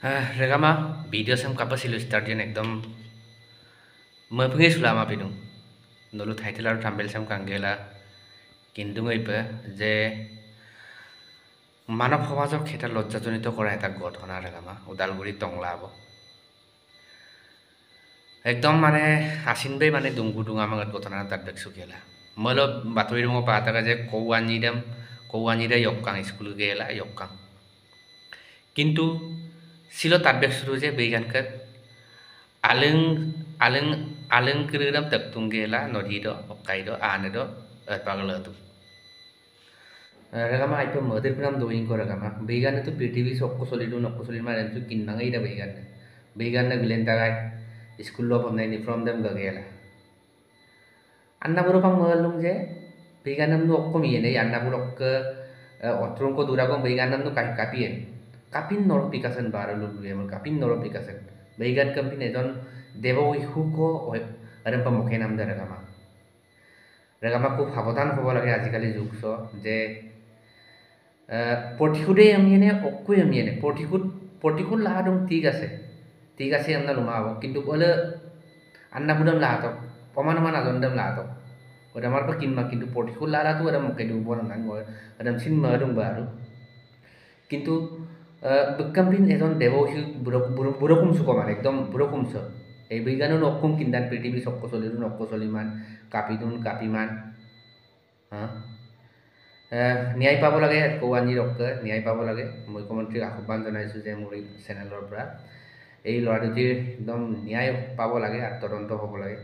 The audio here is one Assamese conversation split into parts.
Regama video sam kapasilu start jen ekdom mapungis lama pinung nolu title আর thumbnail sam kangela কিন্তু এইপে যে মানৱ সমাজক এটা লজ্জাজনিত কৰা এটা ঘটনা ৰেগামা ওদালগুৰি টংলাব একদম মানে আসিনবে মানে দুংগুদুঙা মাগত ঘটনা তাত দেখছো গেলা মল বাতৰি ৰঙ পাতাকা যে কৌৱানিদা ইয়ক্কাং স্কুল গেলা ইয়ক্কাং কিন্তু silo tabek suru je begankat aleng kiridam tak tunggela nodido okaido anedo pagalato ragama aipo mother pram doing ko ragama began to ptv sokko solidu nokko solid ma rentu kinnanga ida began na gilenta gai school lo pamne ni from them gagela anna buro pang malum je beganam no okko miyene anna buro ok otron ko duragong beganam no kapien kapin noropikasen baralo duemol kapin noropikasen beigan kampin ejon dewowi huko aram pamukhe nam da ragama খুব সাবধান হব লাগে আজিকালি যুগছো যে পটিকুদে আমিনে অকুই আমিনে পটিকুদ লাহাদম ঠিক আছে আমনা লুমাব কিন্তু বলে আন্না বুদম লাহাতক প্রমাণমান আজন্দম লাহাতক ওটা আমার পা কিনমা কিন্তু পটিকুদ লাহাতো আরাম মুখে দিব না আরাম সিন মাদম বারু কিন্তু Bekampin ejon dewohi burokum suko man ekdom burokum so ei bigano nokkum kindan ptv sokko solidu nokko soliman kapidun kapiman ন্যায় পাব লাগে কৌৱানি ৰক্কে ন্যায় পাব লাগে মুখ্যমন্ত্ৰীক আহ্বান জনাইছো যে মোৰ চেনেলৰ পৰা এই লৰাটিৰ একদম ন্যায় পাব লাগে আৰু তদন্ত হ'ব লাগে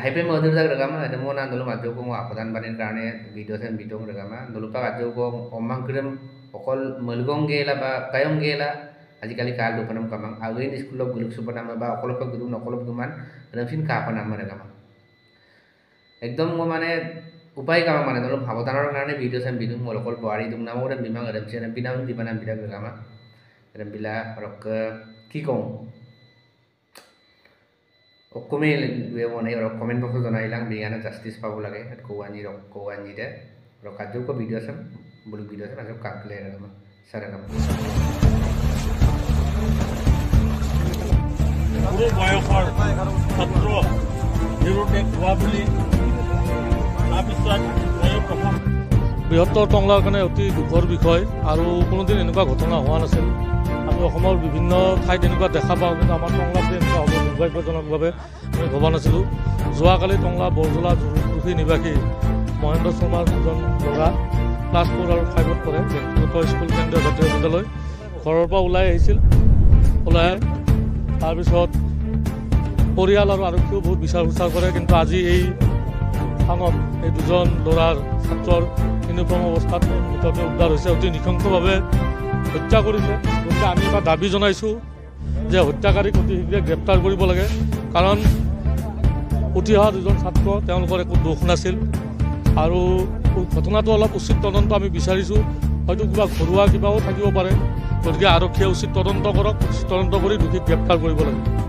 হাইপে মধুৰ জাগ ৰগামা এদমন আন্দোলন মাজকো আহ্বান বাণীৰ কাৰণে ভিডিঅ' সেন ভিডিঅ' ৰগামা নলুপা মাজকো অমাংক্ৰম অকল মলগং গেলা বা কায়ং গেলা আজিকালি কাল দুপনম কামাং আগেন স্কুলক গুলুক সুপনাম বা অকলক গুলু নকলক দুমান ৰফিন কাপনাম ৰগামা একদম মানে উপায় কাম মানে অলপ সাৱধানৰ কাৰণে ভিডিঅ' সেন ভিডিঅ' মলকল বৱাৰি দুম নাম ওৰে বিমাং ৰমছেন বিনাম দিবানাম বিৰা ৰগামা ৰবিলা ৰক কি কওঁ অকমে মানে কমেন্ট বক্সত জনাইলাং বিজ্ঞানে জাস্টিস পাব লাগে কৌৱানিৰে ৰকাজুকো ভিডিঅ' চাম বুলি ভিডিঅ' চাম আজক কাকলে ৰগামা সাৰাগাম পুৰো বয়সৰ ছাত্ৰ বিৰুদ্ধে কোৱা বুলি তাৰপিছত প্ৰথম বৃহত্তৰ টংলাৰ কাৰণে অতি দুখৰ বিষয় আৰু কোনোদিন এনেকুৱা ঘটনা হোৱা নাছিল আমি অসমৰ বিভিন্ন ঠাইত এনেকুৱা দেখা পাওঁ কিন্তু আমাৰ টংলাত এনেকুৱা হ'ব দুৰ্ভাগ্যজনকভাৱে আমি ভবা নাছিলোঁ যোৱাকালি টংলা বৰজলা জুৰুকুহি নিবাসী মহেন্দ্ৰ শৰ্মাৰ দুজন ল'ৰা ক্লাছ 4 আৰু 5ত পঢ়ে ব্যক্তিগত স্কুল কেন্দ্ৰীয় জাতীয় বিদ্যালয় ঘৰৰ পৰা ওলাই আহিছিল তাৰপিছত পৰিয়াল আৰু আৰক্ষীও বহুত বিচাৰ খোচাৰ কৰে কিন্তু আজি এই স্থানত এই দুজন ল'ৰাৰ ছাত্ৰৰ ইউনিফৰ্ম অৱস্থাত মৃতদেহ উদ্ধাৰ হৈছে অতি নৃশংসভাৱে হত্যা কৰিছে গতিকে আমি এটা দাবী জনাইছোঁ যে হত্যাকাৰীক অতি শীঘ্ৰে গ্ৰেপ্তাৰ কৰিব লাগে কাৰণ উঠি অহা দুজন ছাত্ৰ তেওঁলোকৰ একো দোষ নাছিল আৰু ঘটনাটো অলপ উচিত তদন্ত আমি বিচাৰিছোঁ হয়তো কিবা ঘৰুৱা কিবাও থাকিব পাৰে গতিকে আৰক্ষীয়ে উচিত তদন্ত কৰক উচিত তদন্ত কৰি দোষীক গ্ৰেপ্তাৰ কৰিব লাগে